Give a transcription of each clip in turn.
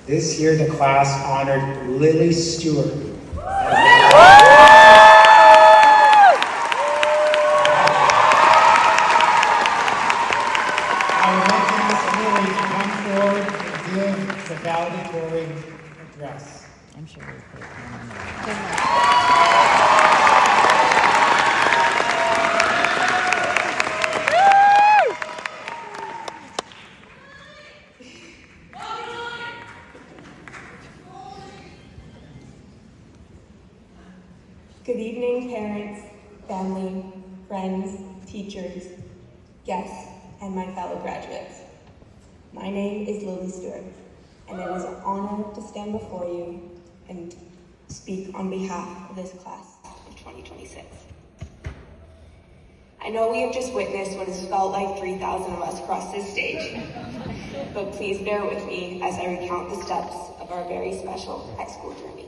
This year, the class honored Lily Stewart. I would like to ask Lily to come forward and give the valedictorian address. I'm sure we'll put it Good evening, parents, family, friends, teachers, guests, and my fellow graduates. My name is Lily Stewart, and it is an honor to stand before you and speak on behalf of this class of 2026. I know we have just witnessed what has felt like 3,000 of us cross this stage, but please bear with me as I recount the steps of our very special high school journey.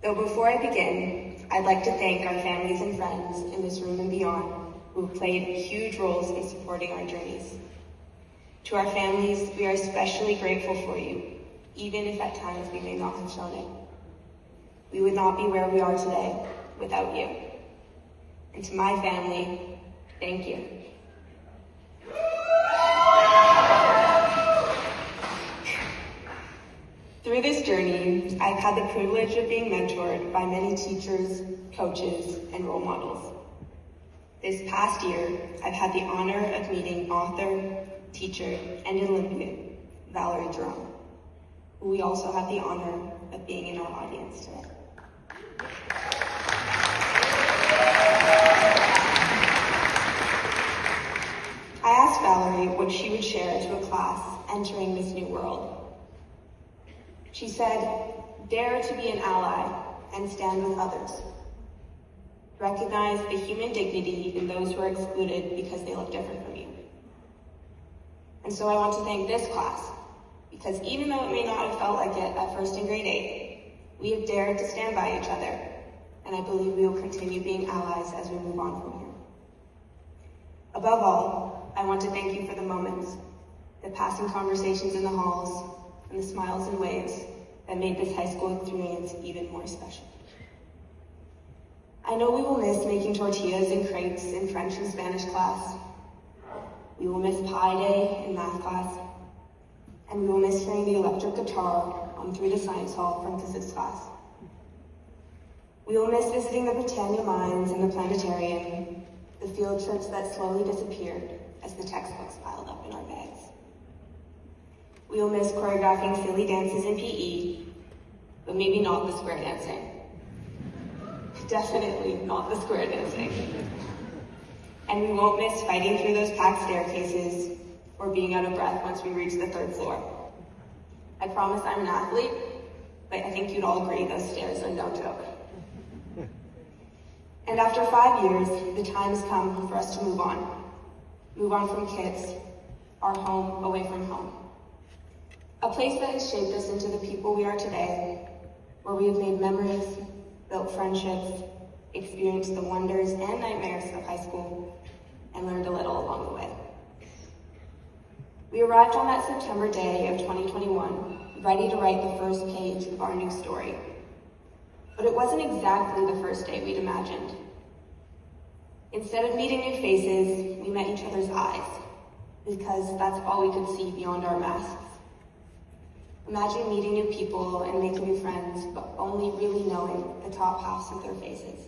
Though before I begin, I'd like to thank our families and friends in this room and beyond who have played huge roles in supporting our journeys. To our families, we are especially grateful for you, even if at times we may not have shown it. We would not be where we are today without you. And to my family, thank you. Through this journey, I've had the privilege of being mentored by many teachers, coaches, and role models. This past year, I've had the honor of meeting author, teacher, and Olympian Valedictorian, who we also have the honor of being in our audience today. I asked Valerie what she would share to a class entering this new world. She said, "Dare to be an ally and stand with others. Recognize the human dignity in those who are excluded because they look different from you." And so I want to thank this class, because even though it may not have felt like it at first in grade 8, we have dared to stand by each other, and I believe we will continue being allies as we move on from here. Above all, I want to thank you for the moments, the passing conversations in the halls, and the smiles and waves that made this high school experience even more special. I know we will miss making tortillas and crepes in French and Spanish class. We will miss Pi Day in math class. And we will miss hearing the electric guitar through the science hall from physics class. We will miss visiting the Britannia Mines and the planetarium, the field trips that slowly disappeared as the textbooks piled up in our bags. We will miss choreographing silly dances in PE, but maybe not the square dancing. Definitely not the square dancing. And we won't miss fighting through those packed staircases or being out of breath once we reach the 3rd floor. I promise I'm an athlete, but I think you'd all agree those stairs are no joke. And after 5 years, the time has come for us to move on. Move on from kids, our home away from home. A place that has shaped us into the people we are today, where we have made memories, built friendships, experienced the wonders and nightmares of high school, and learned a little along the way. We arrived on that September day of 2021, ready to write the first page of our new story. But it wasn't exactly the first day we'd imagined. Instead of meeting new faces, we met each other's eyes, because that's all we could see beyond our masks. Imagine meeting new people and making new friends, but only really knowing the top halves of their faces.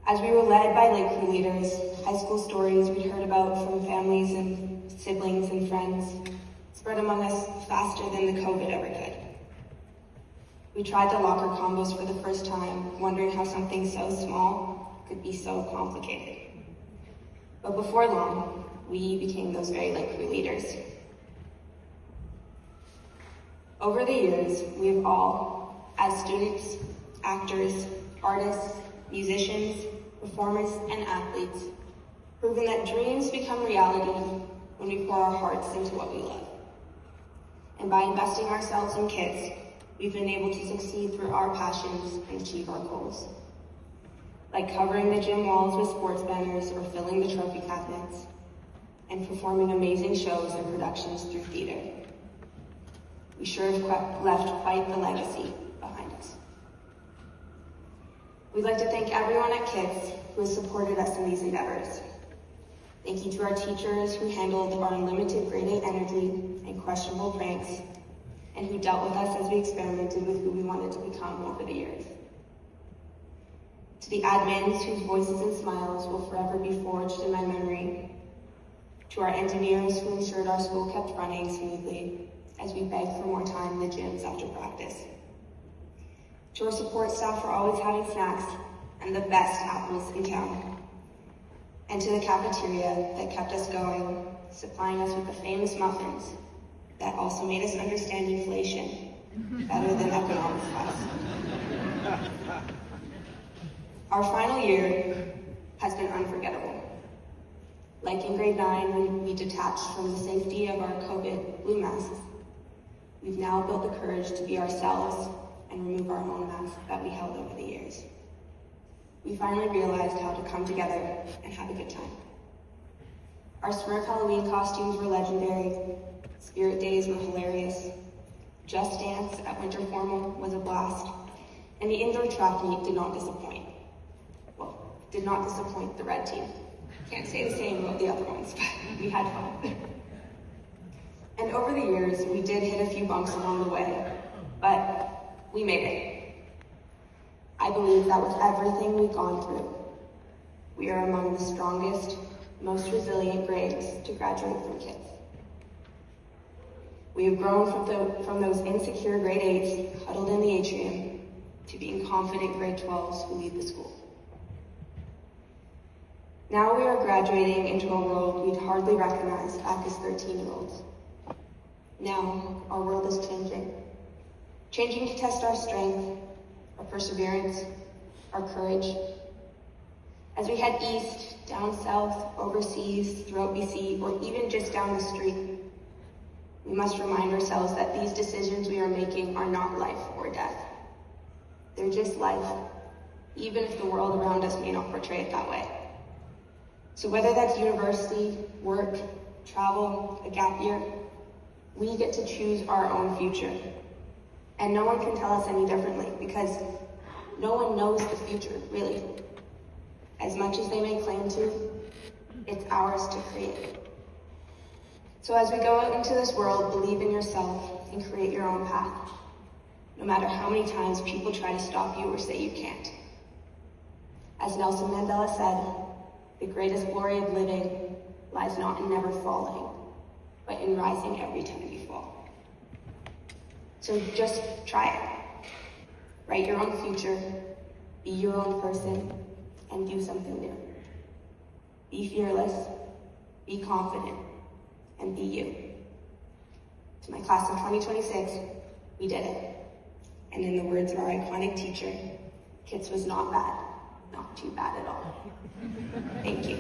As we were led by late crew leaders, high school stories we'd heard about from families and siblings and friends spread among us faster than the COVID ever could. We tried the locker combos for the first time, wondering how something so small could be so complicated. But before long, we became those very late crew leaders. Over the years, we have all, as students, actors, artists, musicians, performers, and athletes, proven that dreams become reality when we pour our hearts into what we love. And by investing ourselves in kids, we've been able to succeed through our passions and achieve our goals. Like covering the gym walls with sports banners or filling the trophy cabinets, and performing amazing shows and productions through theater. We sure have left quite the legacy behind us. We'd like to thank everyone at KITS who has supported us in these endeavors. Thank you to our teachers who handled our unlimited grade 8 energy and questionable pranks, and who dealt with us as we experimented with who we wanted to become over the years. To the admins whose voices and smiles will forever be forged in my memory. To our engineers who ensured our school kept running smoothly as we begged for more time in the gyms after practice. To our support staff for always having snacks and the best apples in town. And to the cafeteria that kept us going, supplying us with the famous muffins that also made us understand inflation better than economics class. Our final year has been unforgettable. Like in grade 9 when we detached from the safety of our COVID blue masks, we've now built the courage to be ourselves and remove our own masks that we held over the years. We finally realized how to come together and have a good time. Our Smurf Halloween costumes were legendary, Spirit Days were hilarious, Just Dance at Winter Formal was a blast, and the indoor track meet did not disappoint. Well, did not disappoint the red team. Can't say the same about the other ones, but we had fun. And over the years, we did hit a few bumps along the way, but we made it. I believe that with everything we've gone through, we are among the strongest, most resilient grades to graduate from KITS. We have grown from those insecure grade 8s huddled in the atrium to being confident grade 12s who lead the school. Now we are graduating into a world we'd hardly recognize back as 13-year-olds. Now our world is changing to test our strength, our perseverance, our courage. As we head east, down south, overseas, throughout BC, or even just down the street, we must remind ourselves that these decisions we are making are not life or death. They're just life, even if the world around us may not portray it that way. So whether that's university, work, travel, a gap year, we get to choose our own future. And no one can tell us any differently, because no one knows the future, really. As much as they may claim to, it's ours to create. So as we go out into this world, believe in yourself and create your own path, no matter how many times people try to stop you or say you can't. As Nelson Mandela said, the greatest glory of living lies not in never falling, but in rising every time you fall. So just try it. Write your own future, be your own person, and do something new. Be fearless, be confident, and be you. To my class of 2026, we did it. And in the words of our iconic teacher, KITS was not bad, not too bad at all. Thank you.